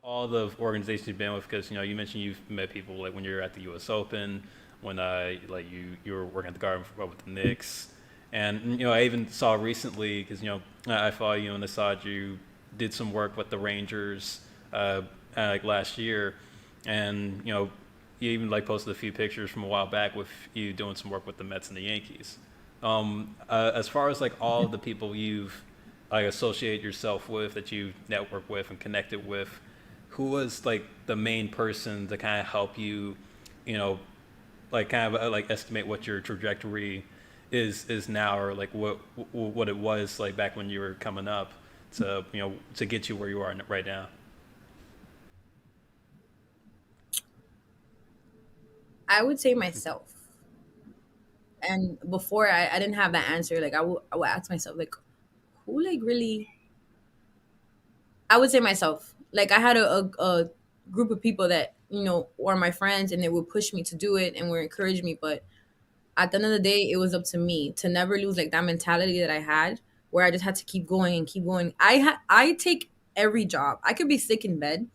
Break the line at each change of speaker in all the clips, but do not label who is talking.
all the organizations you've been with, because you mentioned you've met people like when you're at the U.S. Open, when like you were working at the Garden with the Knicks, and I even saw recently because I follow you and I saw you did some work with the Rangers like last year, and you even like posted a few pictures from a while back with you doing some work with the Mets and the Yankees. As far as like all the people you've like associate yourself with, that you network with and connected with, who was like the main person to kind of help you, you know, like kind of like estimate what your trajectory is now, or like what it was like back when you were coming up to to get you where you are right now.
I would say myself. And before I didn't have that answer. Like I would ask myself like, who like really? I would say myself. Like I had a group of people that were my friends, and they would push me to do it and would encourage me. But at the end of the day, it was up to me to never lose like that mentality that I had, where I just had to keep going and keep going. I take every job. I could be sick in bed,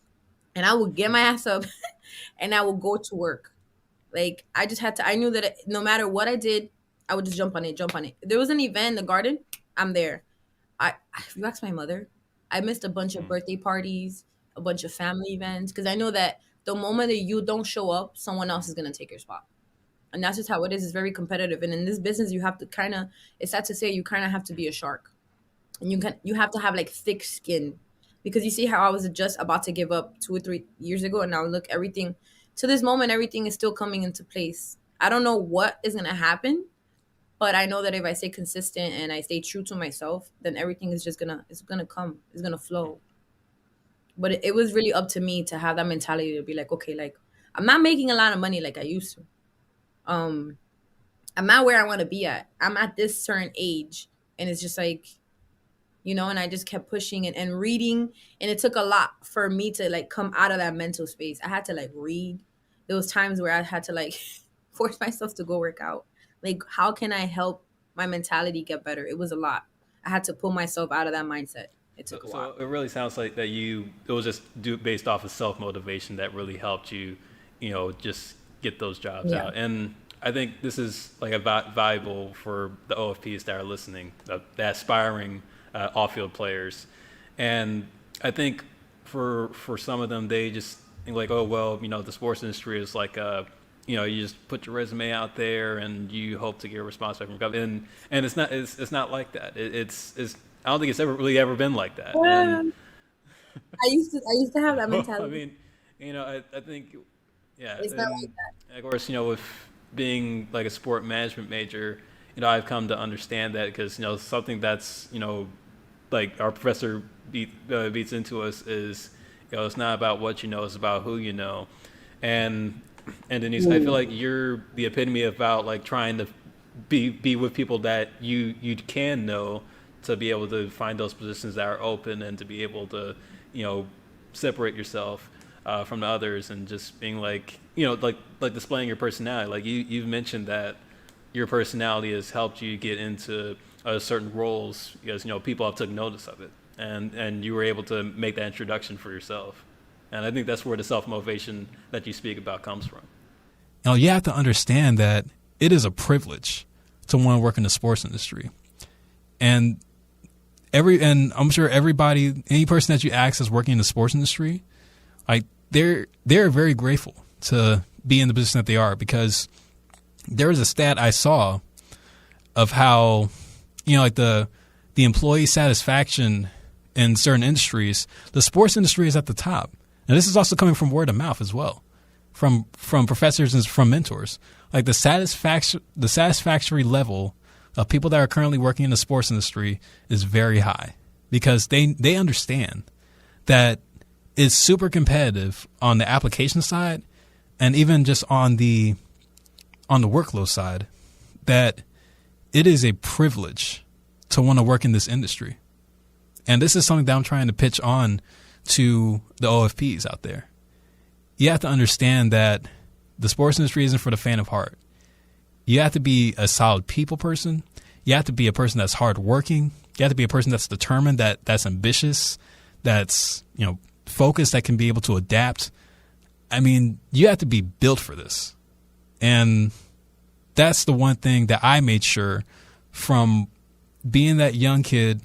and I would get my ass up, and I would go to work. Like I just had to. I knew that no matter what I did, I would just jump on it, jump on it. If there was an event in the garden, I'm there. If you ask my mother, I missed a bunch of
Mm.
birthday parties, a bunch of family events, because I know that the moment that you don't show up, someone else is gonna take your spot, and that's just how it is. It's very competitive, and in this business, you have to kind of. It's sad to say, you kind of have to be a shark, and you have to have like thick skin, because you see how I was just about to give up 2 or 3 years ago, and now look, everything to this moment, everything is still coming into place. I don't know what is gonna happen, but I know that if I stay consistent and I stay true to myself, then everything is just gonna come. It's gonna flow. But it was really up to me to have that mentality to be like, okay, like I'm not making a lot of money like I used to. Um, I'm not where I want to be at. I'm at this certain age, and it's just like, and I just kept pushing and reading, and it took a lot for me to like come out of that mental space. I had to like read. There was times where I had to like force myself to go work out. Like, how can I help my mentality get better? It was a lot. I had to pull myself out of that mindset. It
So,
took a while.
so it really sounds like that it was just based off of self motivation that really helped you, just get those jobs
Yeah.
out. And I think this is like valuable for the OFPs that are listening, the aspiring off-field players. And I think for some of them, they just think like, oh well, the sports industry is like you just put your resume out there and you hope to get a response back from company. And it's not like that. It's I don't think it's ever been like that. And
Yeah. I used to have that
I
mentality.
mean, I think, yeah,
It's not
and
like that.
of course, with being like a sport management major, I've come to understand that because something that's like our professor beats into us is it's not about what you know, it's about who you know, and Denise, I feel like you're the epitome about like trying to be with people that you can know, to be able to find those positions that are open and to be able to you know separate yourself from the others, and just being like like displaying your personality. Like you've mentioned that your personality has helped you get into certain roles because people have took notice of it, and you were able to make that introduction for yourself. And I think that's where the self motivation that you speak about comes from.
You have to understand that it is a privilege to want to work in the sports industry. And and I'm sure everybody, any person that you ask that's working in the sports industry, like they're very grateful to be in the position that they are, because there was a stat I saw of how, like the employee satisfaction in certain industries, the sports industry is at the top. And this is also coming from word of mouth as well, from professors and from mentors. Like the satisfactory level of people that are currently working in the sports industry is very high, because they understand that it's super competitive on the application side, and even just on the workload side, that it is a privilege to want to work in this industry. And this is something that I'm trying to pitch on to the OFPs out there. You have to understand that the sports industry isn't for the faint of heart. You have to be a solid people person. You have to be a person that's hardworking. You have to be a person that's determined, that's ambitious, that's focus, that can be able to adapt. I mean, you have to be built for this. And that's the one thing that I made sure from being that young kid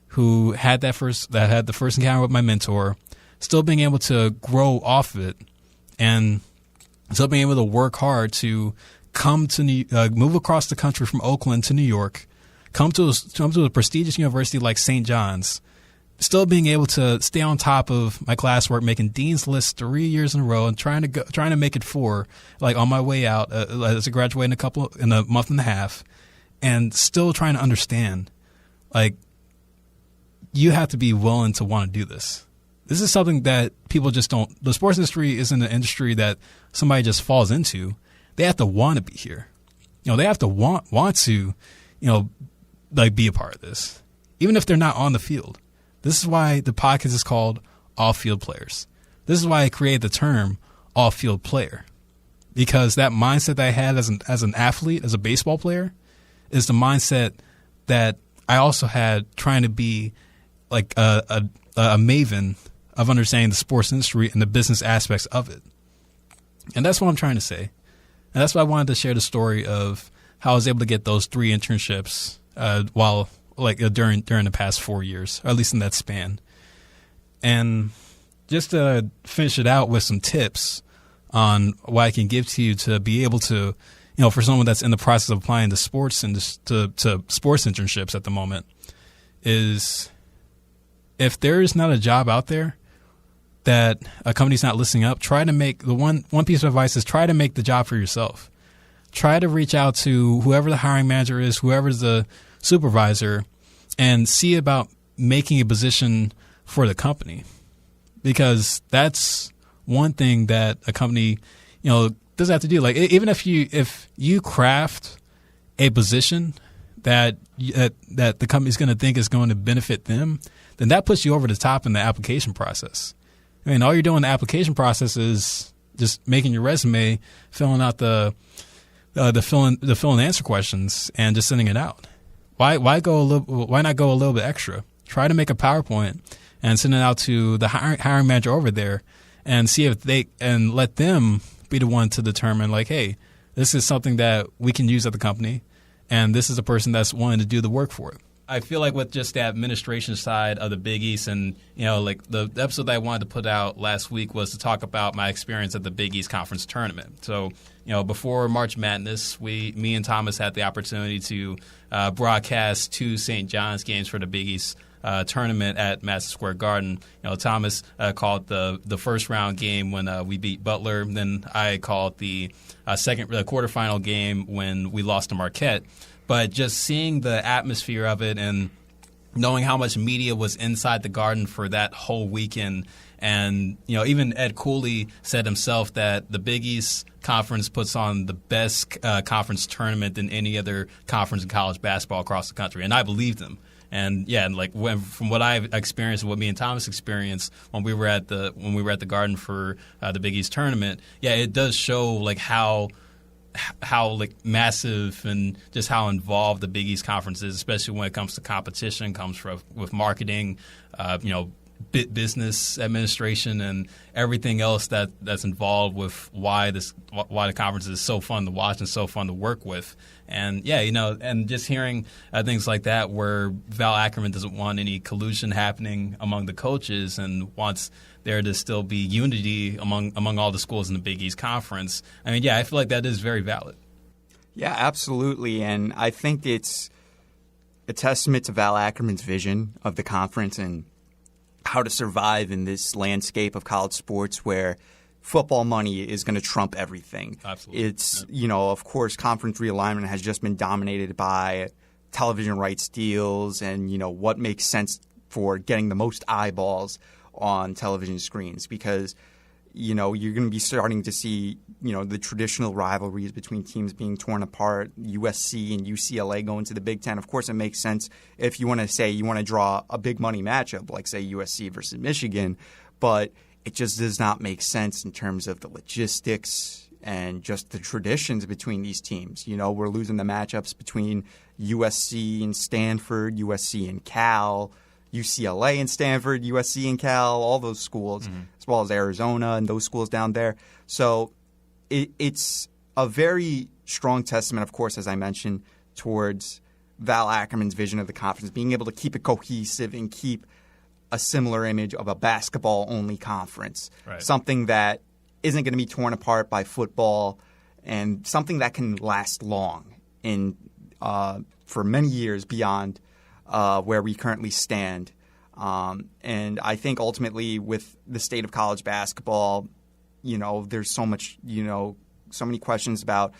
who had the first encounter with my mentor, still being able to grow off of it, and still being able to work hard to come to move across the country from Oakland to New York, come to a prestigious university like St. John's, still being able to stay on top of my classwork, making dean's lists 3 years in a row, and trying to make it 4, like on my way out as I graduate in a month and a half, and still trying to understand, like, you have to be willing to want to do this. This is something that people just don't. The sports industry isn't an industry that somebody just falls into. They have to want to be here. They have to want to, like, be a part of this, even if they're not on the field. This is why the podcast is called Off-Field Players. This is why I created the term off-field player, because that mindset that I had as an athlete, as a baseball player, is the mindset that I also had trying to be like a maven of understanding the sports industry and the business aspects of it. And that's what I'm trying to say. And that's why I wanted to share the story of how I was able to get those 3 internships during the past 4 years, or at least in that span. And just to finish it out with some tips on what I can give to you to be able to, for someone that's in the process of applying to sports and to sports internships at the moment, is if there is not a job out there that a company's not listing up, try to make the one piece of advice is try to make the job for yourself. Try to reach out to whoever the hiring manager is, whoever's the supervisor, and see about making a position for the company, because that's one thing that a company, doesn't have to do. Like, even if you craft a position that the company's going to think is going to benefit them, then that puts you over the top in the application process. I mean, all you're doing in the application process is just making your resume, filling out the fill and answer questions, and just sending it out. Why not go a little bit extra? Try to make a PowerPoint and send it out to the hiring manager over there, and see if and let them be the one to determine, like, hey, this is something that we can use at the company, and this is a person that's willing to do the work for it. I feel like with just the administration side of the Big East, and like the episode that I wanted to put out last week was to talk about my experience at the Big East Conference tournament. So, before March Madness, me and Thomas had the opportunity to broadcast 2 St. John's games for the Big East tournament at Madison Square Garden. Thomas called the first round game when we beat Butler. Then I called the quarterfinal game when we lost to Marquette. But just seeing the atmosphere of it and knowing how much media was inside the Garden for that whole weekend, and even Ed Cooley said himself that the Big East Conference puts on the best conference tournament than any other conference in college basketball across the country, and I believed him. And from what I've experienced, what me and Thomas experienced when we were at the Garden for the Big East tournament, it does show like how like massive and just how involved the Big East Conference is, especially when it comes to competition, with marketing, business administration, and everything else that's involved with why the conference is so fun to watch and so fun to work with. And and just hearing things like that, where Val Ackerman doesn't want any collusion happening among the coaches and wants there to still be unity among all the schools in the Big East Conference. I mean, I feel like that is very valid.
Yeah, absolutely. And I think it's a testament to Val Ackerman's vision of the conference and how to survive in this landscape of college sports where football money is going to trump everything.
Absolutely.
It's, of course, conference realignment has just been dominated by television rights deals and, what makes sense for getting the most eyeballs on television screens, because you're going to be starting to see the traditional rivalries between teams being torn apart. USC and UCLA going to the Big Ten. Of course, it makes sense if you want to draw a big money matchup like, say, USC versus Michigan, but it just does not make sense in terms of the logistics and just the traditions between these teams. We're losing the matchups between USC and Stanford, USC and Cal. UCLA and Stanford, USC and Cal, all those schools, as well as Arizona and those schools down there. So it's a very strong testament, of course, as I mentioned, towards Val Ackerman's vision of the conference, being able to keep it cohesive and keep a similar image of a basketball-only conference, something that isn't going to be torn apart by football, and something that can last long for many years beyond where we currently stand. And I think ultimately with the state of college basketball, there's so much, so many questions about,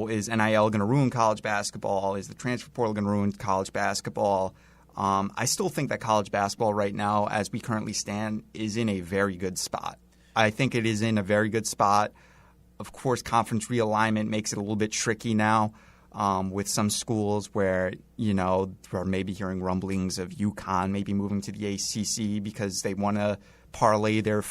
is NIL going to ruin college basketball? Is the transfer portal going to ruin college basketball? I still think that college basketball right now, as we currently stand, is in a very good spot. I think it is in a very good spot. Of course, conference realignment makes it a little bit tricky now with some schools where, we're maybe hearing rumblings of UConn maybe moving to the ACC because they want to parlay their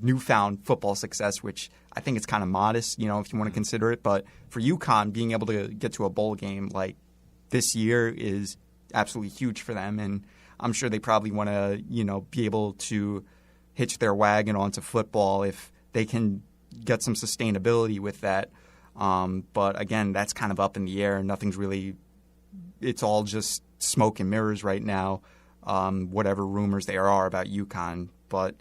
newfound football success, which I think it's kind of modest, if you want to consider it. But for UConn, being able to get to a bowl game like this year is absolutely huge for them. And I'm sure they probably want to, be able to hitch their wagon onto football if they can get some sustainability with that. But again, that's kind of up in the air. Nothing's really – it's all just smoke and mirrors right now, whatever rumors there are about UConn. But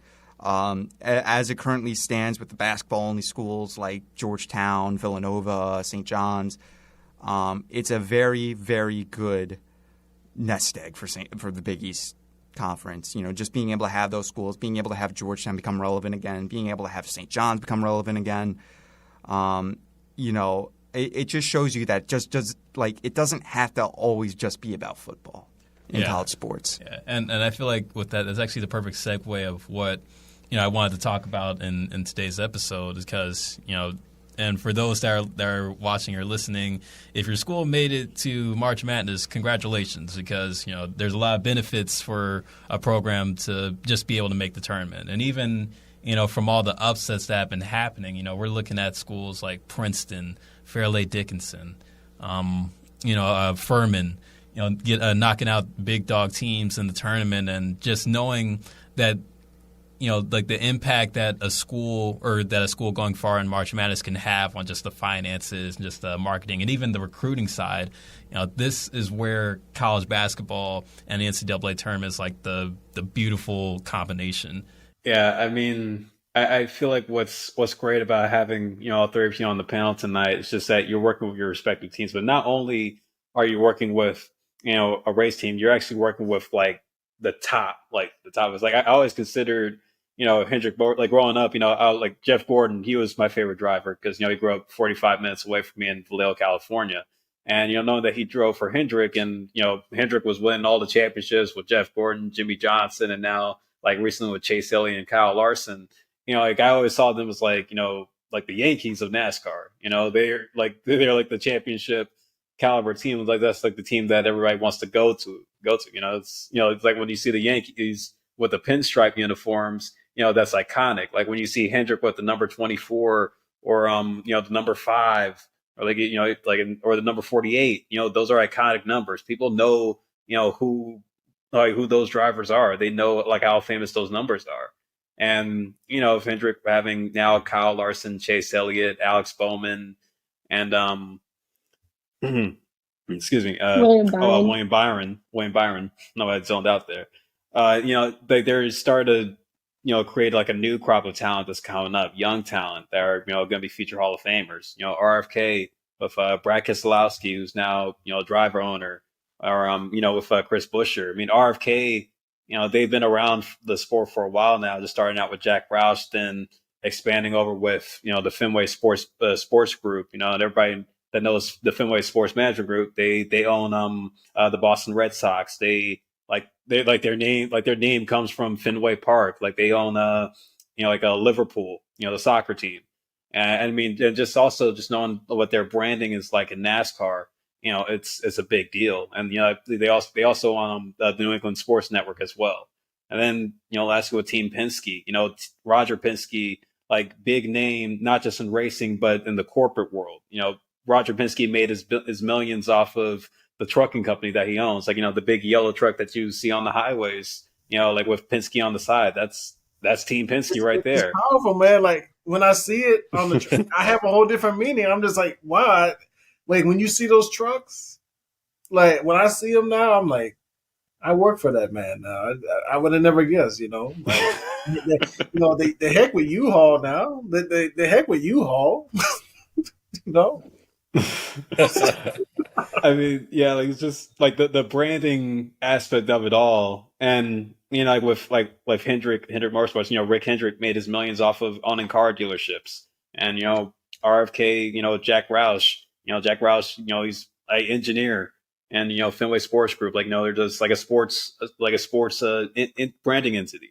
as it currently stands with the basketball-only schools like Georgetown, Villanova, St. John's, it's a very, very good nest egg for the Big East Conference. Just being able to have those schools, being able to have Georgetown become relevant again, being able to have St. John's become relevant again. It just shows you that it doesn't have to always just be about football in college sports.
Yeah. And I feel like with that's actually the perfect segue of what I wanted to talk about in today's episode, is because and for those that are watching or listening, if your school made it to March Madness, congratulations, because there's a lot of benefits for a program to just be able to make the tournament. And even from all the upsets that have been happening, we're looking at schools like Princeton, Fairleigh Dickinson, Furman, knocking out big dog teams in the tournament, and just knowing that like the impact that a school going far in March Madness can have on just the finances and just the marketing and even the recruiting side. This is where college basketball and the NCAA tournament is like the beautiful combination.
Yeah, I mean, I feel like what's great about having all three of you on the panel tonight is just that you're working with your respective teams, but not only are you working with a race team, you're actually working with like the top. Is like I always considered Hendrick, like growing up, like Jeff Gordon, he was my favorite driver because he grew up 45 minutes away from me in Vallejo, California, and knowing that he drove for Hendrick, and Hendrick was winning all the championships with Jeff Gordon, Jimmy Johnson, and now like recently with Chase Elliott and Kyle Larson. Like I always saw them as like like the Yankees of NASCAR. They're like the championship caliber team. Like that's like the team that everybody wants to go to. It's like when you see the Yankees with the pinstripe uniforms, that's iconic. Like when you see Hendrick with the number 24 or the number 5 or or the number 48, those are iconic numbers. People know, who those drivers are. They know like how famous those numbers are. And, if Hendrick having now Kyle Larson, Chase Elliott, Alex Bowman, and excuse me, William Byron. No, I zoned out there. They're starting to, create like a new crop of talent that's coming up, young talent that are, going to be future Hall of Famers. RFK with Brad Keselowski, who's now, driver owner, or, with Chris Buescher. I mean, RFK, they've been around the sport for a while now, just starting out with Jack Roush, then expanding over with, the Fenway Sports Group, and everybody that knows the Fenway Sports Management Group, they own the Boston Red Sox. Their name comes from Fenway Park. Like they own like a Liverpool, the soccer team. And I mean, just knowing what their branding is like in NASCAR, it's a big deal. And they also own the New England Sports Network as well. And then lastly with Team Penske, Roger Penske, like big name not just in racing but in the corporate world. Roger Penske made his millions off of the trucking company that he owns, like, the big yellow truck that you see on the highways, like with Penske on the side. That's Team Penske right
It's
there.
powerful, man. Like when I see it on I have a whole different meaning. I'm just like, wow. Like when you see those trucks, like when I see them now, I'm like, I work for that man now. I would have never guessed, Like, the heck with U-Haul now. The heck with U-Haul, you know.
I mean, yeah, like it's just like the branding aspect of it all, and like Hendrick Motorsports, Rick Hendrick made his millions off of owning car dealerships, and RFK, Jack Roush, he's an engineer, and Fenway Sports Group, like they're just like a sports branding entity,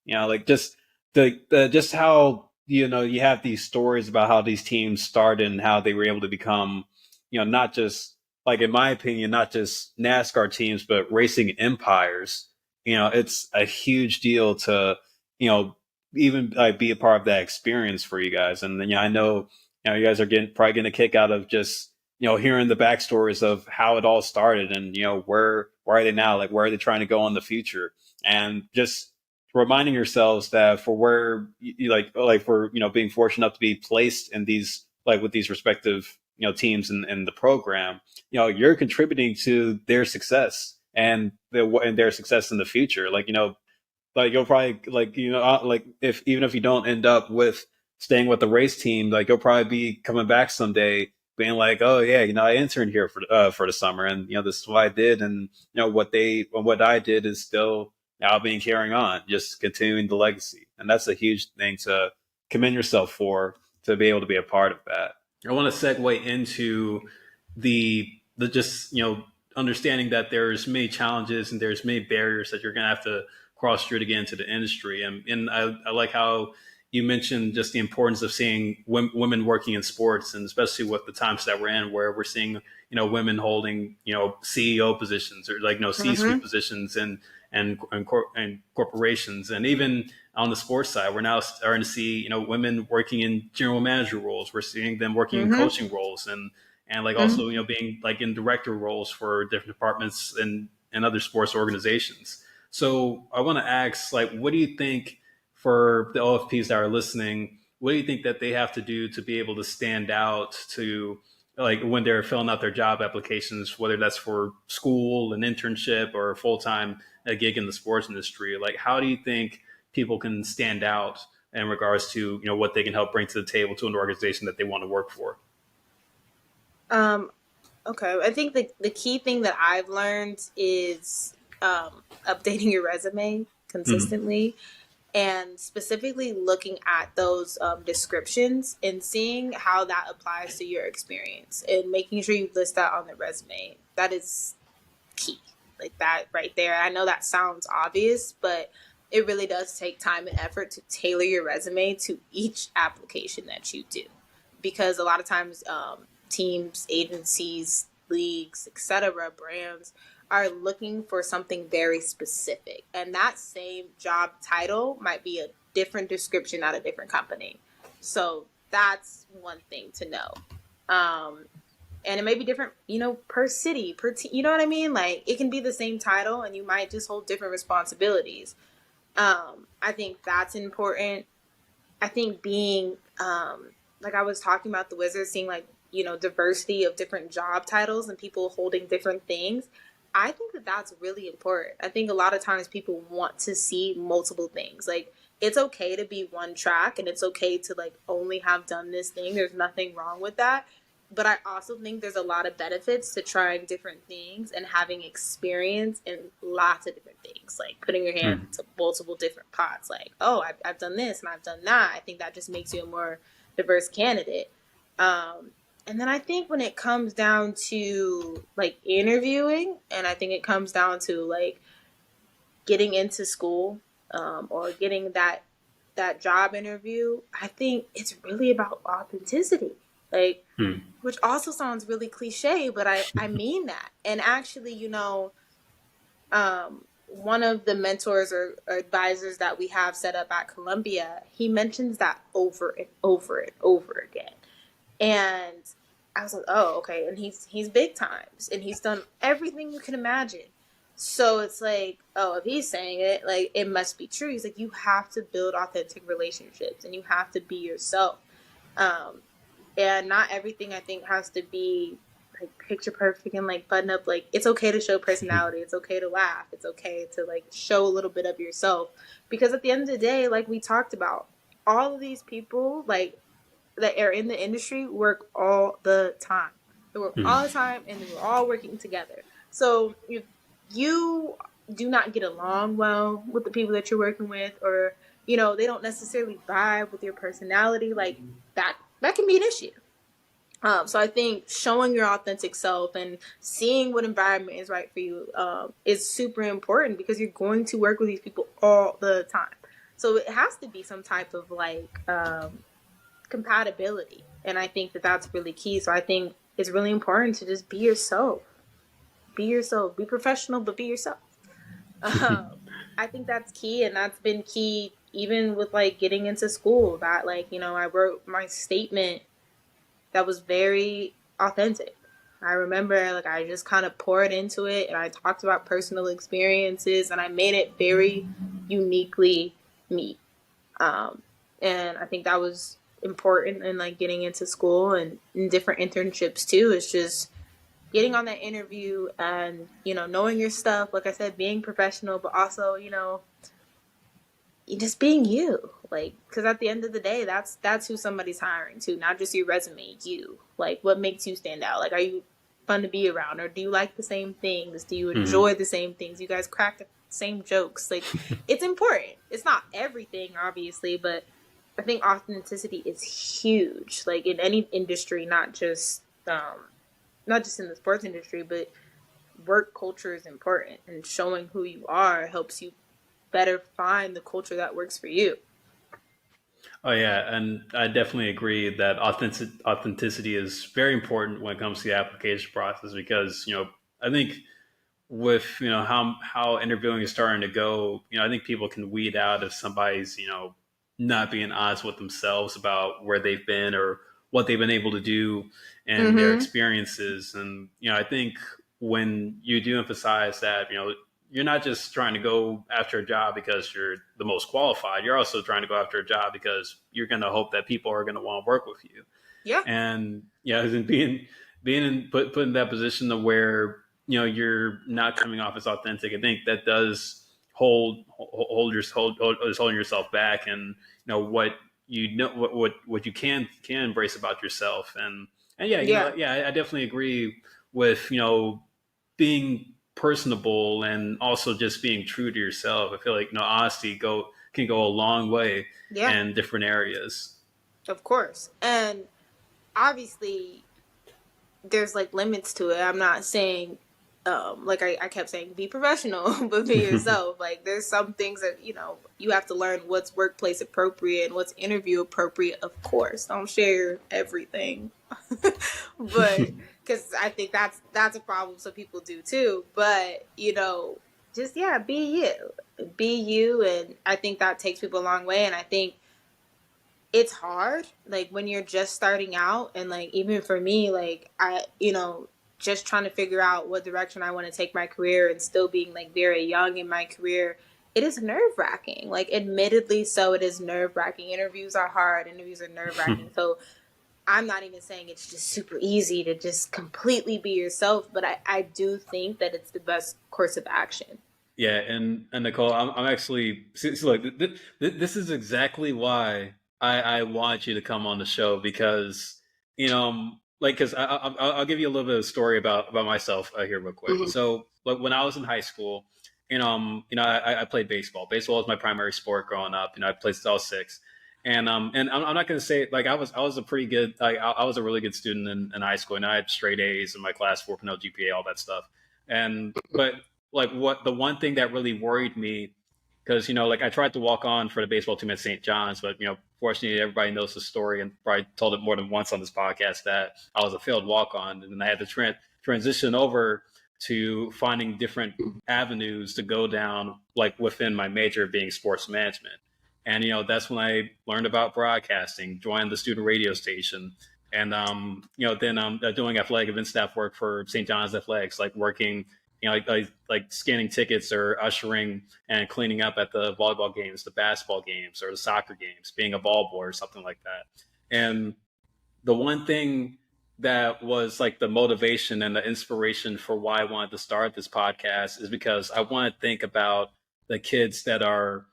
like just just how you have these stories about how these teams started and how they were able to become not just, like, in my opinion, not just NASCAR teams, but racing empires. It's a huge deal to, even like be a part of that experience for you guys. And then, I know, you guys are probably getting a kick out of just, hearing the backstories of how it all started and, where are they now? Like, where are they trying to go in the future? And just reminding yourselves that for where like for, being fortunate enough to be placed in these, like with these respective, teams in the program, you're contributing to their success and their success in the future. Like, like you'll probably like if even if you don't end up with staying with the race team, like you'll probably be coming back someday being like, oh yeah, I interned here for the summer, and this is what I did, and what I did is still now being carrying on, just continuing the legacy. And that's a huge thing to commend yourself for, to be able to be a part of that. I want to segue into the just understanding that there's many challenges and there's many barriers that you're going to have to cross through to get into the industry. And I like how you mentioned just the importance of seeing women working in sports, and especially with the times that we're in, where we're seeing women holding CEO positions, or like C-suite positions and corporations, and even on the sports side, we're now starting to see women working in general manager roles. We're seeing them working in coaching roles, and like also being like in director roles for different departments and other sports organizations. So I want to ask, like, what do you think, for the OFPs that are listening, what do you think that they have to do to be able to stand out, to like when they're filling out their job applications, whether that's for school, an internship, or a full-time gig in the sports industry? Like, how do you think people can stand out in regards to what they can help bring to the table to an organization that they want to work for?
Okay, I think the key thing that I've learned is updating your resume consistently, and specifically looking at those descriptions and seeing how that applies to your experience, and making sure you list that on the resume. That is key. Like that right there. I know that sounds obvious, but it really does take time and effort to tailor your resume to each application that you do, because a lot of times teams, agencies, leagues, etc., brands are looking for something very specific, and that same job title might be a different description at a different company. So that's one thing to know. And it may be different, per city, per team. You know what I mean? Like, it can be the same title and you might just hold different responsibilities. I think that's important. I think being, like I was talking about the Wizards, seeing like, diversity of different job titles and people holding different things. I think that that's really important. I think a lot of times people want to see multiple things. Like, it's okay to be one track, and it's okay to like only have done this thing. There's nothing wrong with that. But I also think there's a lot of benefits to trying different things and having experience in lots of different things, like putting your hand into multiple different pots. Like, oh, I've done this and I've done that. I think that just makes you a more diverse candidate. And then I think when it comes down to like interviewing, and I think it comes down to like getting into school, or getting that job interview, I think it's really about authenticity. Like, which also sounds really cliche, but I mean that. And actually, one of the mentors or advisors that we have set up at Columbia, he mentions that over and over and over again. And I was like, oh, okay. And he's big times, and he's done everything you can imagine. So it's like, oh, if he's saying it, like, it must be true. He's like, you have to build authentic relationships, and you have to be yourself. Um, and not everything, I think, has to be like picture perfect and like button up. Like, it's okay to show personality. It's okay to laugh. It's okay to like show a little bit of yourself, because at the end of the day, like we talked about, all of these people like that are in the industry work all the time. They work all the time, and we're all working together. So if you do not get along well with the people that you're working with, or they don't necessarily vibe with your personality, like that can be an issue. So I think showing your authentic self and seeing what environment is right for you is super important, because you're going to work with these people all the time. So it has to be some type of like compatibility, and I think that that's really key. So I think it's really important to just be yourself. Be yourself. Be professional, but be yourself. I think that's key, and that's been key even with like getting into school. That like I wrote my statement that was very authentic. I remember like I just kind of poured into it, and I talked about personal experiences, and I made it very uniquely me. And I think that was important in like getting into school and in different internships too. It's just getting on that interview and knowing your stuff. Like I said, being professional, but also just being you. Like, because at the end of the day, that's who somebody's hiring too, not just your resume. You, like, what makes you stand out? Like, are you fun to be around, or do you like the same things? Do you enjoy the same things? You guys crack the same jokes. Like, it's important. It's not everything, obviously, but I think authenticity is huge. Like in any industry, not just in the sports industry, but work culture is important, and showing who you are helps you better find the culture that works for you.
Oh yeah, and I definitely agree that authenticity is very important when it comes to the application process, because I think with how interviewing is starting to go, I think people can weed out if somebody's not being honest with themselves about where they've been or what they've been able to do and their experiences. And I think when you do emphasize that you're not just trying to go after a job because you're the most qualified. You're also trying to go after a job because you're going to hope that people are going to want to work with you.
Yeah.
And put in that position of where you're not coming off as authentic, I think that does holding yourself back, and what what you can embrace about yourself. And I definitely agree with being personable and also just being true to yourself. I feel like honesty can go a long way in different areas.
Of course. And obviously there's like limits to it. I'm not saying like I kept saying be professional but be yourself. Like there's some things that you have to learn what's workplace appropriate and what's interview appropriate. Of course, don't share everything but because I think that's a problem some people do too. But just be you, and I think that takes people a long way. And I think it's hard like when you're just starting out, and like even for me, like I just trying to figure out what direction I want to take my career, and still being like very young in my career, it is nerve-wracking. Like admittedly so, it is nerve-wracking. Interviews are hard. Interviews are nerve-wracking. So I'm not even saying it's just super easy to just completely be yourself, but I do think that it's the best course of action.
Yeah, and Nicole, I'm actually look. This is exactly why I want you to come on the show, because like because I'll give you a little bit of a story about myself here real quick. So like when I was in high school, I played baseball. Baseball was my primary sport growing up. I played since I was 6. And I'm not going to say like I was a pretty good, like I was a really good student in high school, and I had straight A's in my class, 4.0 GPA, all that stuff. But like what the one thing that really worried me, because like I tried to walk on for the baseball team at St. John's, but fortunately everybody knows the story, and probably told it more than once on this podcast, that I was a failed walk on, and then I had to transition over to finding different avenues to go down, like within my major being sports management. And that's when I learned about broadcasting, joined the student radio station, and then doing athletic event staff work for St. John's Athletics, like working, like scanning tickets or ushering and cleaning up at the volleyball games, the basketball games, or the soccer games, being a ball boy or something like that. And the one thing that was like the motivation and the inspiration for why I wanted to start this podcast is because I want to think about the kids that are,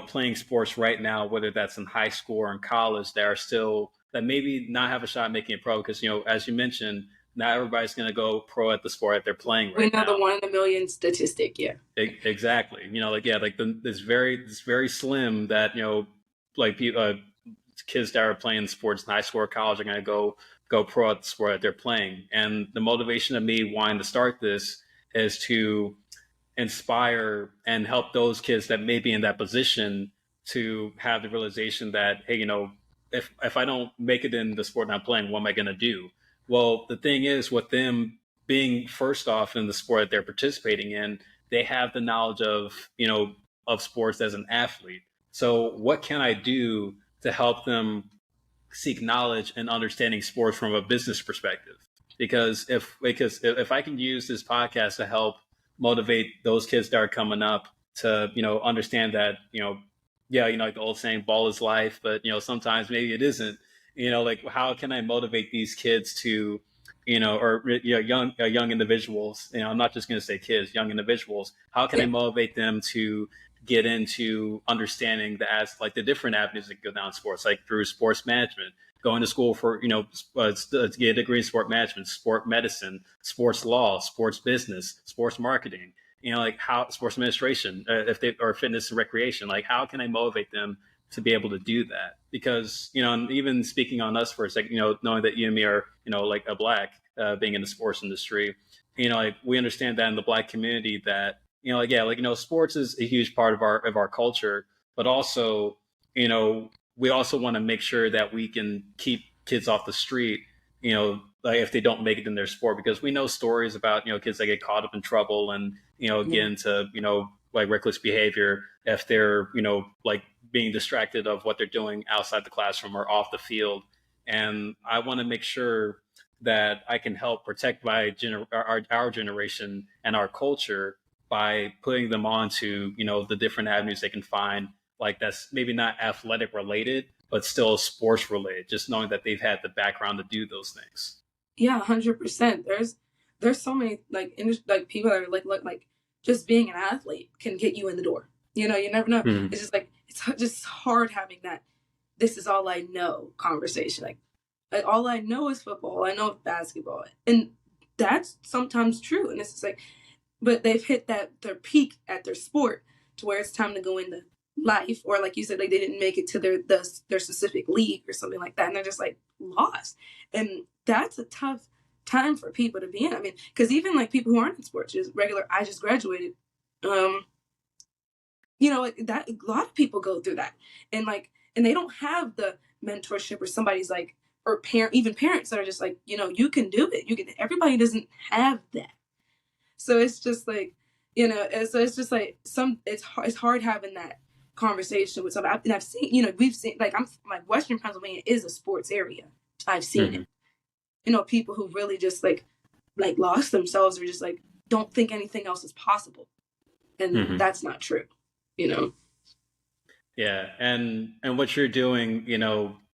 playing sports right now, whether that's in high school or in college, that are still, that maybe not have a shot at making it pro. Because, as you mentioned, not everybody's going to go pro at the sport that they're playing right now.
We know the 1 in a million statistic, yeah.
Exactly. It's very slim that, like people, kids that are playing sports in high school or college are going to go pro at the sport that they're playing. And the motivation of me wanting to start this is to inspire and help those kids that may be in that position to have the realization that, hey, if I don't make it in the sport I'm playing, what am I going to do? Well, the thing is, with them being first off in the sport that they're participating in, they have the knowledge of, of sports as an athlete. So what can I do to help them seek knowledge and understanding sports from a business perspective? Because if I can use this podcast to help motivate those kids that are coming up to, understand that, like the old saying, ball is life, but, sometimes maybe it isn't, like how can I motivate these kids to, young individuals, I'm not just going to say kids, young individuals, how can I motivate them to get into understanding the different avenues that go down sports, like through sports management, going to school for, to get a degree in sport management, sport medicine, sports law, sports business, sports marketing, like how sports administration, if they or fitness and recreation, like how can I motivate them to be able to do that? Because, and even speaking on us for a second, knowing that you and me are, like a Black, being in the sports industry, like we understand that in the Black community that, sports is a huge part of our culture, but also, we also want to make sure that we can keep kids off the street, like if they don't make it in their sport, because we know stories about, kids that get caught up in trouble and, get into, like reckless behavior if they're, like being distracted of what they're doing outside the classroom or off the field. And I want to make sure that I can help protect our generation and our culture by putting them onto, the different avenues they can find, like that's maybe not athletic related, but still sports related, just knowing that they've had the background to do those things.
Yeah, 100%. There's so many like people that are like just being an athlete can get you in the door. You never know.
Mm-hmm.
It's just like it's just hard having that this is all I know conversation. Like all I know is football. All I know is basketball, and that's sometimes true. And it's just like, but they've hit their peak at their sport to where it's time to go into life, or like you said, like they didn't make it to their specific league or something like that, and they're just like lost. And that's a tough time for people to be in. I mean, because even like people who aren't in sports, just regular, I just graduated. That a lot of people go through that, and they don't have the mentorship or somebody's like, or even parents that are just like, you can do it. Everybody doesn't have that. So it's just like, so it's just like it's hard having that conversation with somebody. And I've seen, we've seen, like Western Pennsylvania is a sports area. I've seen it. People who really just like lost themselves or just like don't think anything else is possible. And that's not true,
Yeah. And what you're doing,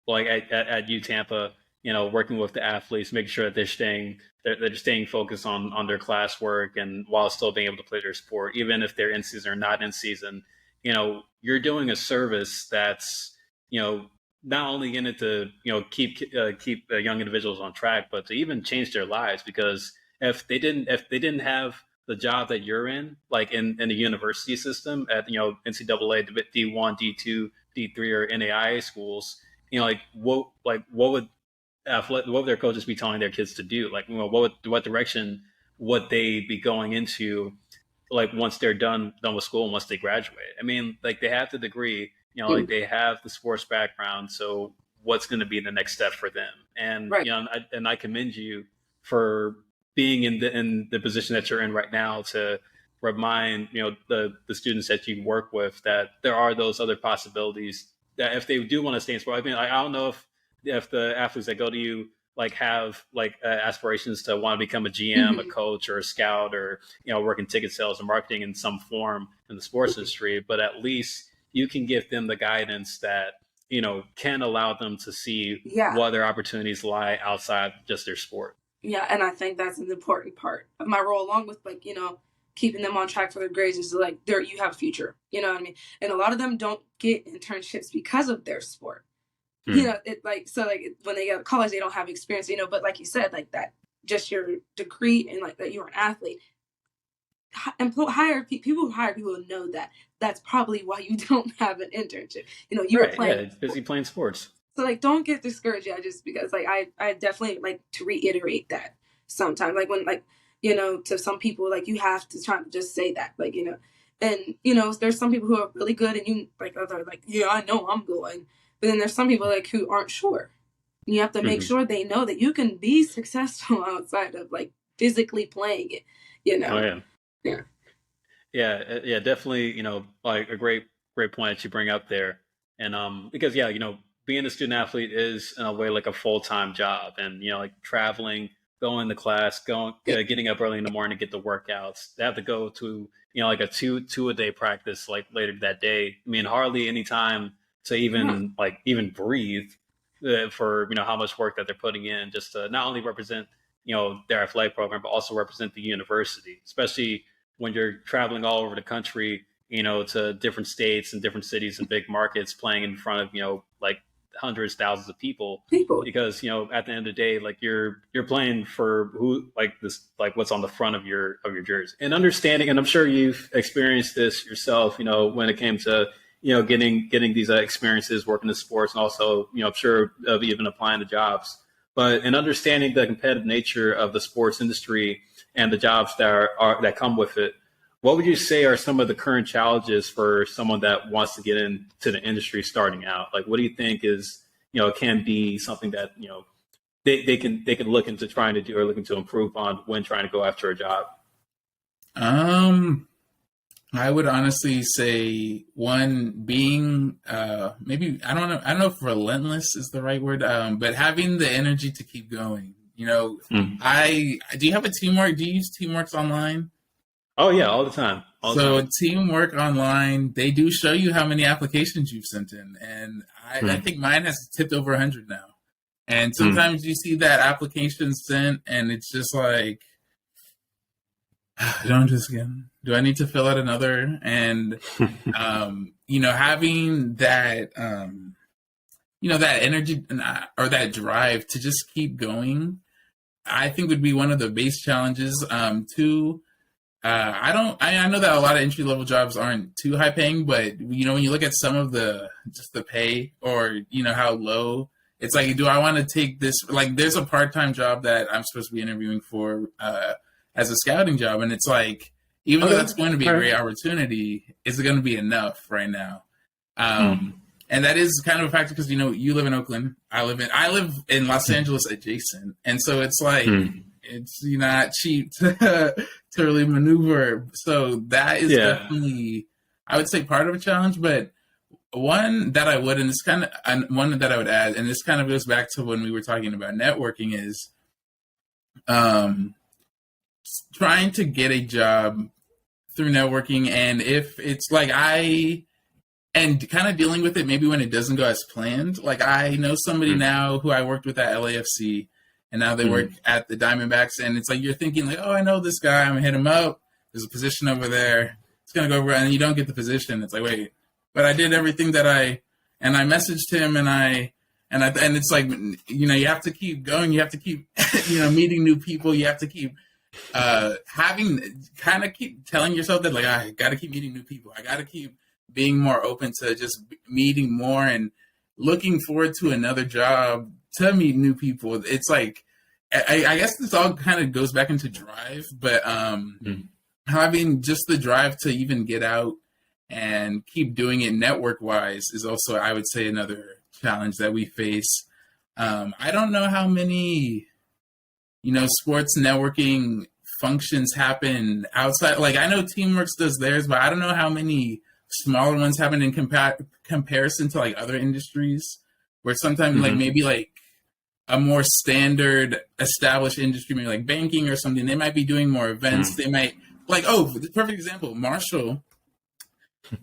like at U Tampa, working with the athletes, making sure that they're staying focused on their classwork and while still being able to play their sport, even if they're in season or not in season, you're doing a service that's, not only in it to, keep young individuals on track, but to even change their lives. Because if they didn't have the job that you're in, like in the university system at, NCAA, D1, D2, D3, or NAIA schools, what would their coaches be telling their kids to do? Like, what direction would they be going into, like once they're done with school and once they graduate? I mean, like they have the degree, like they have the sports background. So what's going to be the next step for them? And
right.
I commend you for being in the position that you're in right now to remind the students that you work with that there are those other possibilities, that if they do want to stay in sport. I mean, I don't know if the athletes that go to you like have like aspirations to want to become a GM, a coach, or a scout, or work in ticket sales or marketing in some form in the sports industry. But at least you can give them the guidance that can allow them to see what their opportunities lie outside just their sport.
Yeah, and I think that's an important part of my role, along with like keeping them on track for their grades, is like you have a future. You know what I mean? And a lot of them don't get internships because of their sport. It when they go to college, they don't have experience. But like you said, like that, just your degree and like that you're an athlete. People who hire people know that. That's probably why you don't have an internship. You were playing,
busy playing sports.
So like, don't get discouraged. Just because like I definitely like to reiterate that sometimes, like when like to some people, like you have to try to just say that, like and there's some people who are really good and you like they're like, yeah, I know I'm going. But then there's some people like who aren't sure. You have to make sure they know that you can be successful outside of like physically playing it.
Oh, yeah, definitely. Like a great point that you bring up there, and because being a student athlete is in a way like a full-time job, and like traveling, going to class, getting up early in the morning to get the workouts. They have to go to like a two a day practice like later that day. I mean, hardly any time to even even breathe for how much work that they're putting in just to not only represent their athletic program, but also represent the university, especially when you're traveling all over the country to different states and different cities and big markets, playing in front of like hundreds, thousands of people. Because at the end of the day, like you're playing for who, like this, like what's on the front of your jersey, and understanding. And I'm sure you've experienced this yourself when it came to getting these experiences working in sports, and also I'm sure of even applying to jobs. But in understanding the competitive nature of the sports industry and the jobs that come with it, what would you say are some of the current challenges for someone that wants to get into the industry starting out? Like, what do you think is can be something that they can look into trying to do or looking to improve on when trying to go after a job?
I would honestly say one, being maybe I don't know if relentless is the right word, but having the energy to keep going. Do you have a teamwork? Do you use Teamworks online?
Oh yeah, all the time.
Teamwork online, they do show you how many applications you've sent in, and I think mine has tipped over 100 now. And sometimes you see that application sent, and it's just like, do I need to fill out another? And, having that, that energy or that drive to just keep going, I think would be one of the base challenges. Two, I know that a lot of entry level jobs aren't too high paying, but when you look at some of the pay or, how low, it's like, do I want to take this? Like, there's a part-time job that I'm supposed to be interviewing for, as a scouting job. And it's like, even though that's going to be a great opportunity, is it going to be enough right now? And that is kind of a factor because, you live in Oakland. I live in Los Angeles adjacent. And so it's like, it's not cheap to really maneuver. So that is definitely, I would say, part of a challenge. But one that I would, and this kind of one that I would add, and this kind of goes back to when we were talking about networking, is trying to get a job through networking. And if it's like and kind of dealing with it maybe when it doesn't go as planned. Like I know somebody now who I worked with at LAFC, and now they work at the Diamondbacks, and it's like you're thinking like, oh, I know this guy, I'm gonna hit him up. There's a position over there. It's gonna go over, and you don't get the position. It's like, wait, but I did everything that I messaged him, and it's like, you have to keep going. You have to keep, meeting new people. You have to keep keep telling yourself that like, I got to keep meeting new people. I got to keep being more open to just meeting more and looking forward to another job to meet new people. It's like, I guess this all kind of goes back into drive, but having just the drive to even get out and keep doing it network wise is also, I would say, another challenge that we face. I don't know how many, sports networking functions happen outside. Like I know Teamworks does theirs, but I don't know how many smaller ones happen in comparison to like other industries where sometimes like maybe like a more standard established industry, maybe like banking or something. They might be doing more events. They might like, oh, the perfect example, Marshall.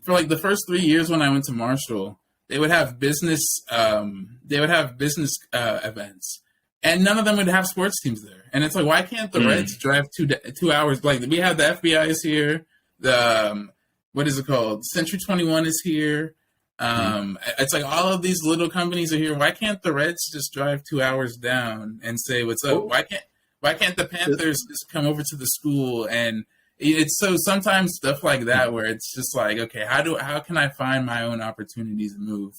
For like the first 3 years when I went to Marshall, they would have business events, and none of them would have sports teams there. And it's like, why can't the Reds drive 2 hours? Like we have the FBI is here, the what is it called? Century 21 is here. It's like all of these little companies are here. Why can't the Reds just drive 2 hours down and say what's up? Why can't the Panthers just come over to the school? And it's so sometimes stuff like that where it's just like, okay, how can I find my own opportunities and move?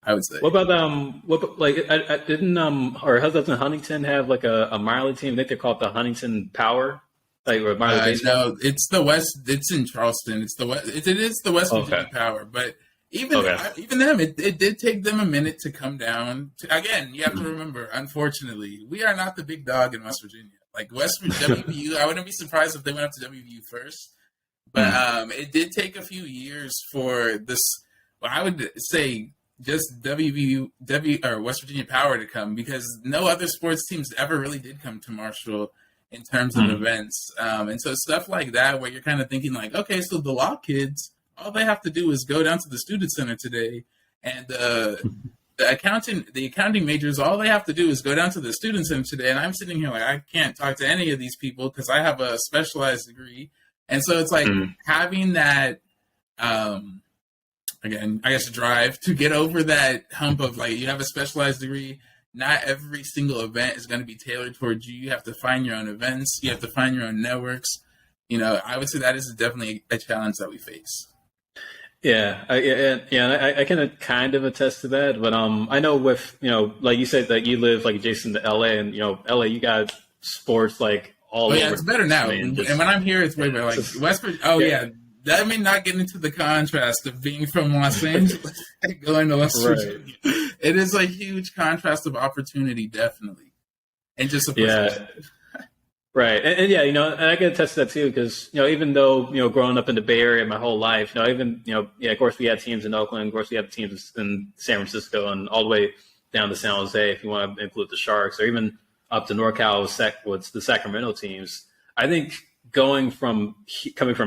I would say.
What about like I didn't or doesn't Huntington have like a minor league team? I think they're called the Huntington Power, like or minor league baseball.
No, it's the West. It's in Charleston. It's the West. It is the West Virginia Power, but even them, it did take them a minute to come down. Again, you have to remember, unfortunately, we are not the big dog in West Virginia. Like West WVU, I wouldn't be surprised if they went up to WVU first. But it did take a few years for this. Well, I would say just WVU or West Virginia Power to come, because no other sports teams ever really did come to Marshall in terms of events. And so stuff like that, where you're kind of thinking like, okay, so the law kids, all they have to do is go down to the student center today, and the accounting majors, all they have to do is go down to the student center today. And I'm sitting here like, I can't talk to any of these people because I have a specialized degree. And so it's like having that, again, I guess drive to get over that hump of like, you have a specialized degree. Not every single event is going to be tailored towards you. You have to find your own events. You have to find your own networks. You know, I would say that is definitely a challenge that we face.
Yeah, I can kind of attest to that, but I know with, you know, like you said that you live like adjacent to LA, and you know, LA, you got sports like all over.
Yeah, it's better now. And when I'm here, it's way better. Like West Virginia. Oh yeah, that may not get into the contrast of being from Los Angeles and going to West Virginia. It is a huge contrast of opportunity, definitely, and just a perspective.
Right. And yeah, you know, and I can attest to that too, because, you know, even though, you know, growing up in the Bay Area my whole life, you know, even, you know, yeah, of course we had teams in Oakland, of course we had teams in San Francisco, and all the way down to San Jose, if you want to include the Sharks, or even up to NorCal with the Sacramento teams. I think coming from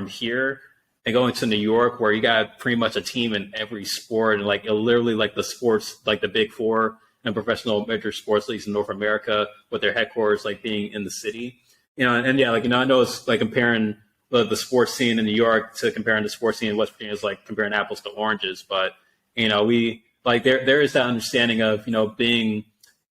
here and going to New York, where you got pretty much a team in every sport, and like literally like the sports, like the Big Four and professional major sports leagues in North America, with their headquarters like being in the city. You know, and yeah, like, you know, I know it's like comparing the sports scene in New York to comparing the sports scene in West Virginia is like comparing apples to oranges. But, you know, we like there is that understanding of, you know, being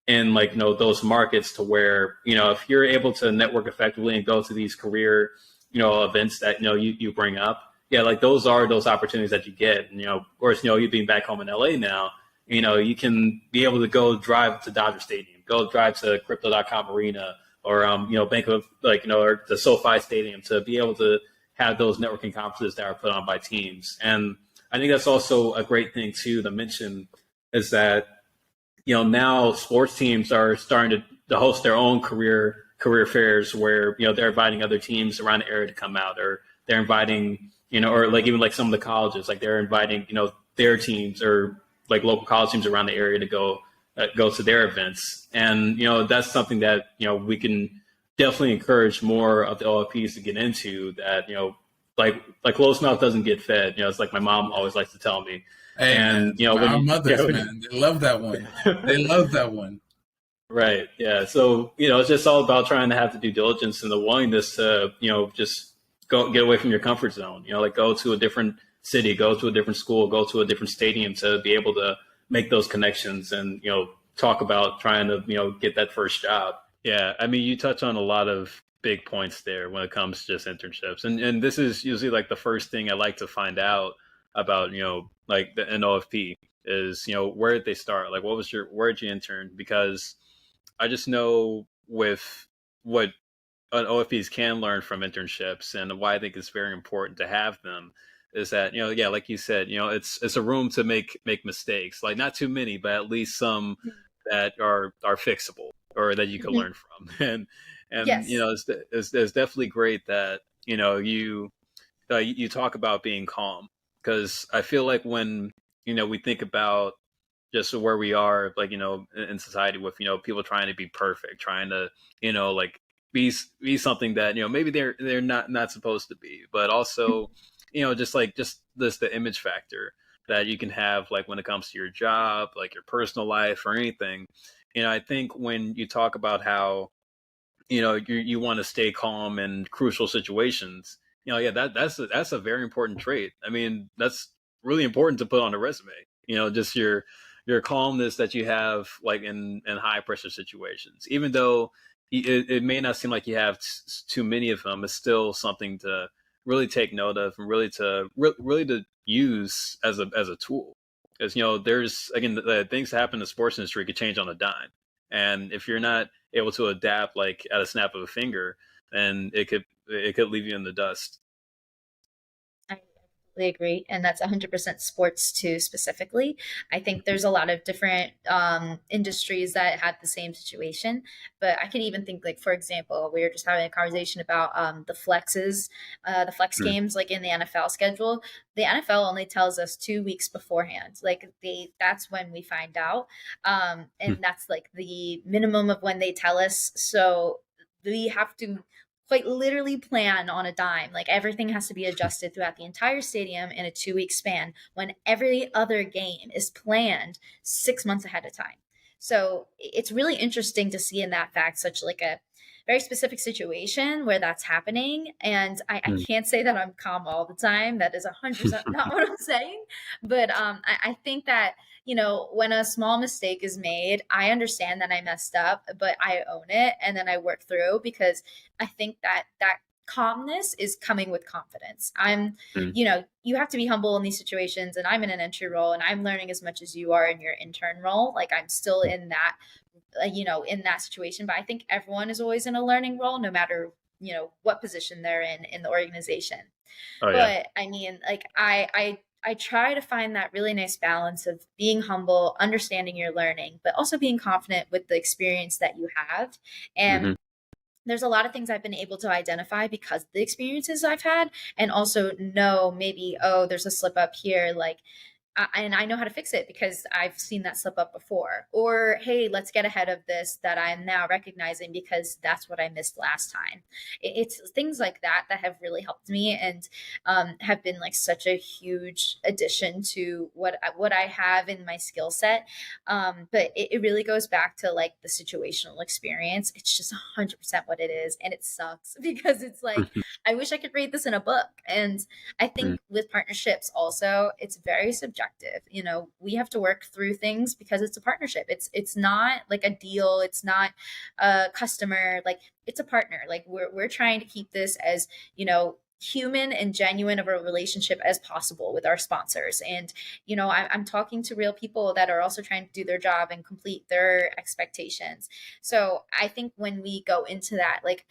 in like, you know, those markets to where, you know, if you're able to network effectively and go to these career, you know, events that, you know, you bring up. Yeah, like those are those opportunities that you get. And, you know, of course, you know, you being back home in LA now, you know, you can be able to go drive to Dodger Stadium, go drive to Crypto.com Arena, or, you know, Bank of, like, you know, or the SoFi Stadium, to be able to have those networking conferences that are put on by teams. And I think that's also a great thing, too, to mention, is that, you know, now sports teams are starting to host their own career fairs where, you know, they're inviting other teams around the area to come out, or they're inviting, you know, or like even like some of the colleges, like they're inviting, you know, their teams or like local college teams around the area to go to their events. And, you know, that's something that, you know, we can definitely encourage more of the OFPs to get into, that, you know, like closed mouth doesn't get fed. You know, it's like my mom always likes to tell me.
Hey,
and,
man,
you know,
our mothers, man, they love that one. They love that one.
Right. Yeah. So, you know, it's just all about trying to have the due diligence and the willingness to, you know, just get away from your comfort zone, you know, like go to a different city, go to a different school, go to a different stadium to be able to make those connections and, you know, talk about trying to, you know, get that first job. Yeah. I mean, you touch on a lot of big points there when it comes to just internships. And this is usually like the first thing I like to find out about, you know, like an OFP is, you know, where did they start? Like, where did you intern? Because I just know with what OFPs can learn from internships, and why I think it's very important to have them, is that, you know, yeah, like you said, you know, it's a room to make mistakes, like not too many, but at least some that are fixable or that you can learn from. And yes, you know, it's definitely great that, you know, you talk about being calm, because I feel like when, you know, we think about just where we are, like, in society with, people trying to be perfect, trying to, like be something that, maybe they're not supposed to be, but also, just this, the image factor that you can have, like when it comes to your job, like your personal life or anything. I think when you talk about how, you want to stay calm in crucial situations, yeah, that's a very important trait. I mean, that's really important to put on a resume. Just your calmness that you have, like in high pressure situations, even though it may not seem like you have too many of them, it's still something to really take note of, and really to use as a tool. Because there's, again, the things that happen in the sports industry could change on a dime, and if you're not able to adapt, like at a snap of a finger, then it could leave you in the dust.
I completely agree. And that's 100% sports too, specifically. I think there's a lot of different industries that had the same situation. But I can even think, like, for example, we were just having a conversation about the flex
Mm.
games, like in the NFL schedule. The NFL only tells us 2 weeks beforehand. Like, that's when we find out. And that's like the minimum of when they tell us. So we have to quite literally plan on a dime. Like, everything has to be adjusted throughout the entire stadium in a 2 week span when every other game is planned 6 months ahead of time. So it's really interesting to see in that fact such like a very specific situation where that's happening. And I
Mm.
can't say that I'm calm all the time. That is 100% not what I'm saying. But I think that, when a small mistake is made, I understand that I messed up, but I own it and then I work through, because I think that calmness is coming with confidence.
Mm.
You have to be humble in these situations, and I'm in an entry role and I'm learning as much as you are in your intern role. Like, I'm still in that, in that situation, but I think everyone is always in a learning role, no matter, what position they're in the organization.
Oh yeah.
But I mean, like, I try to find that really nice balance of being humble, understanding your learning, but also being confident with the experience that you have. And
Hmm.
there's a lot of things I've been able to identify because of the experiences I've had, and also know maybe, oh, there's a slip up here. Like, and I know how to fix it because I've seen that slip up before. Or, hey, let's get ahead of this that I'm now recognizing because that's what I missed last time. It's things like that that have really helped me, and have been like such a huge addition to what I have in my skill set. But it really goes back to like the situational experience. It's just 100% what it is, and it sucks because it's like, I wish I could read this in a book. And I think with partnerships also, it's very subjective. We have to work through things because it's a partnership. It's not like a deal. It's not a customer. Like, it's a partner. Like, we're trying to keep this as, human and genuine of a relationship as possible with our sponsors. And, I'm talking to real people that are also trying to do their job and complete their expectations. So I think when we go into that, like,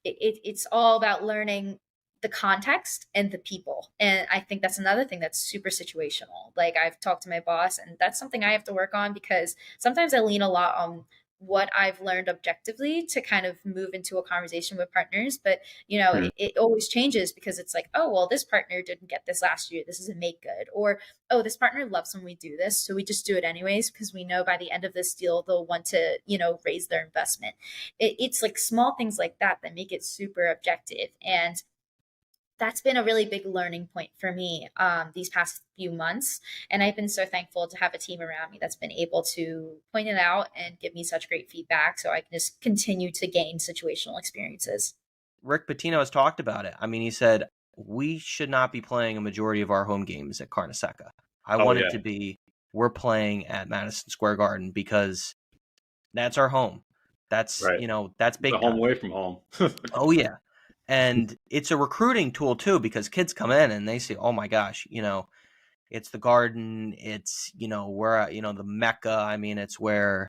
it's all about learning the context and the people. And I think that's another thing that's super situational. Like, I've talked to my boss, and that's something I have to work on, because sometimes I lean a lot on what I've learned objectively to kind of move into a conversation with partners. But, it always changes, because it's like, oh, well, this partner didn't get this last year. This is a make good. Or, oh, this partner loves when we do this, so we just do it anyways, because we know by the end of this deal, they'll want to, raise their investment. It's like small things like that that make it super objective. And that's been a really big learning point for me these past few months. And I've been so thankful to have a team around me that's been able to point it out and give me such great feedback, so I can just continue to gain situational experiences.
Rick Pitino has talked about it. I mean, he said, we should not be playing a majority of our home games at Carnesecca. I want it to be, we're playing at Madison Square Garden, because that's our home. That's,
Right.
that's big
The home
time.
away from home.
Oh, yeah. And it's a recruiting tool, too, because kids come in and they say, oh, my gosh, it's the Garden. It's, where, the Mecca. I mean, it's where,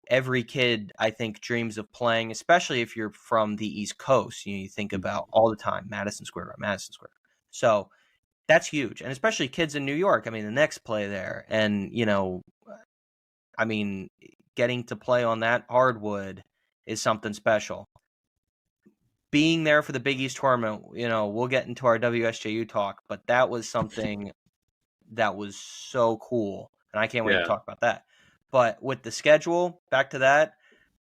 every kid, I think, dreams of playing, especially if you're from the East Coast. You think about all the time, Madison Square Garden, Madison Square. So that's huge. And especially kids in New York. I mean, the Knicks play there. And, I mean, getting to play on that hardwood is something special. Being there for the Big East tournament, we'll get into our WSJU talk, but that was something that was so cool. and I can't wait to
Yeah.
talk about that. But with the schedule, back to that,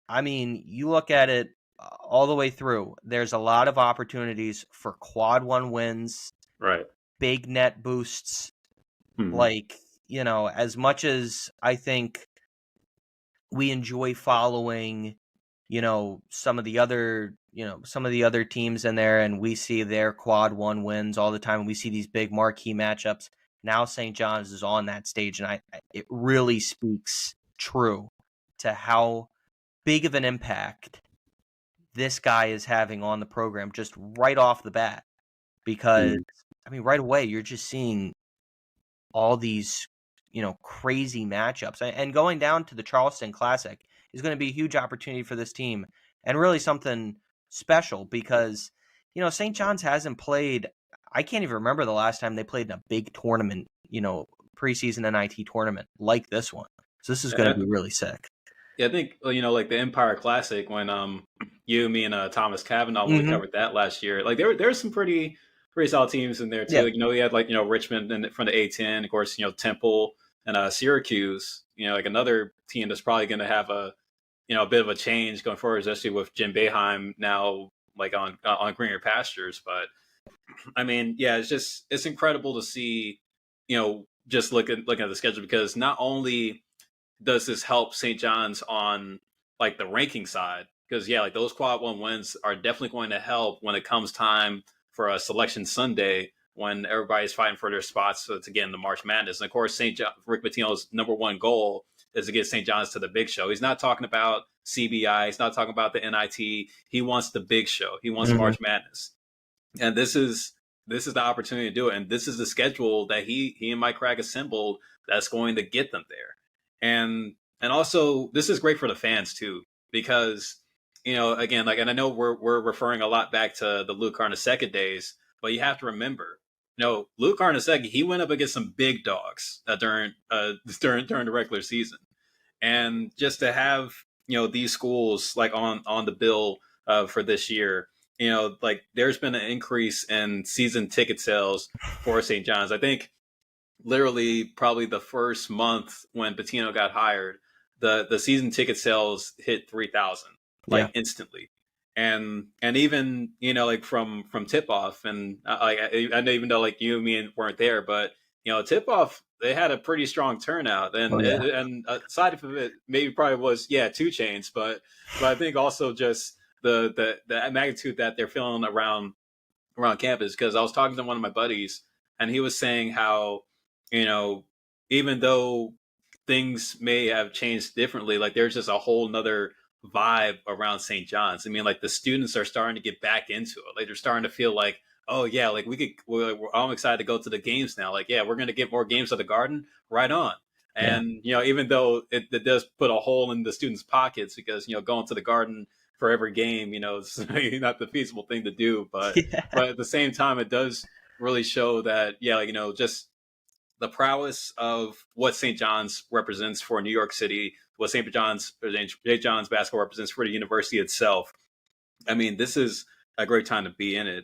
I mean, you look at it all the way through. There's a lot of opportunities for quad one wins,
Right.
big net boosts.
Mhm.
Like, you know, as much as I think we enjoy following, you know, some of the other teams in there, and we see their quad one wins all the time. We see these big marquee matchups. Now St. John's is on that stage, and it really speaks true to how big of an impact this guy is having on the program just right off the bat. Because I mean, right away you're just seeing all these, you know, crazy matchups, and going down to the Charleston Classic is going to be a huge opportunity for this team, and really something special because, you know, St. John's hasn't played. I can't even remember the last time they played in a big tournament, you know, preseason NIT tournament like this one. So this is going to be really sick.
Yeah, I think, you know, like the Empire Classic when you, me, and Thomas Cavanaugh, when we covered that last year, like there's some pretty solid teams in there too.
Yeah.
Like, you know, we had, like, you know, Richmond from the A10, of course, you know, Temple and Syracuse. You know, like another team that's probably going to have a bit of a change going forward, especially with Jim Boeheim now like on greener pastures. But I mean, yeah, it's incredible to see, you know, just looking at the schedule, because not only does this help St. John's on like the ranking side, because yeah, like those quad one wins are definitely going to help when it comes time for a selection Sunday when everybody's fighting for their spots to get in the March Madness. And of course, Rick Pitino's number one goal is to get St. John's to the big show. He's not talking about CBI. He's not talking about the NIT. He wants the big show. He wants March Madness. And this is the opportunity to do it. And this is the schedule that he and Mike Cragg assembled that's going to get them there. And also this is great for the fans too, because, you know, again, like, and I know we're referring a lot back to the Luke Carnesecca days, but you have to remember, you know, Luke Carnesecca, he went up against some big dogs during the regular season. And just to have, you know, these schools like on the bill for this year, you know, like there's been an increase in season ticket sales for St. John's. I think literally probably the first month when Pitino got hired, the season ticket sales hit 3,000 like instantly. And even, you know, like from tip off, and I know, even though like you and me weren't there, but you know, tip off, they had a pretty strong turnout, and and aside of it, maybe probably was 2 Chainz, but I think also just the magnitude that they're feeling around campus. Because I was talking to one of my buddies, and he was saying how, you know, even though things may have changed differently, like there's just a whole nother vibe around St. John's. I mean, like the students are starting to get back into it. Like they're starting to feel like, oh yeah, like I'm excited to go to the games now. Like, yeah, we're going to get more games at the Garden, right on. And, you know, even though it does put a hole in the students' pockets, because, you know, going to the Garden for every game, you know, it's not the feasible thing to do. But at the same time, it does really show that, yeah, like, you know, just the prowess of what St. John's represents for New York City, what St. John's basketball represents for the university itself. I mean, this is a great time to be in it.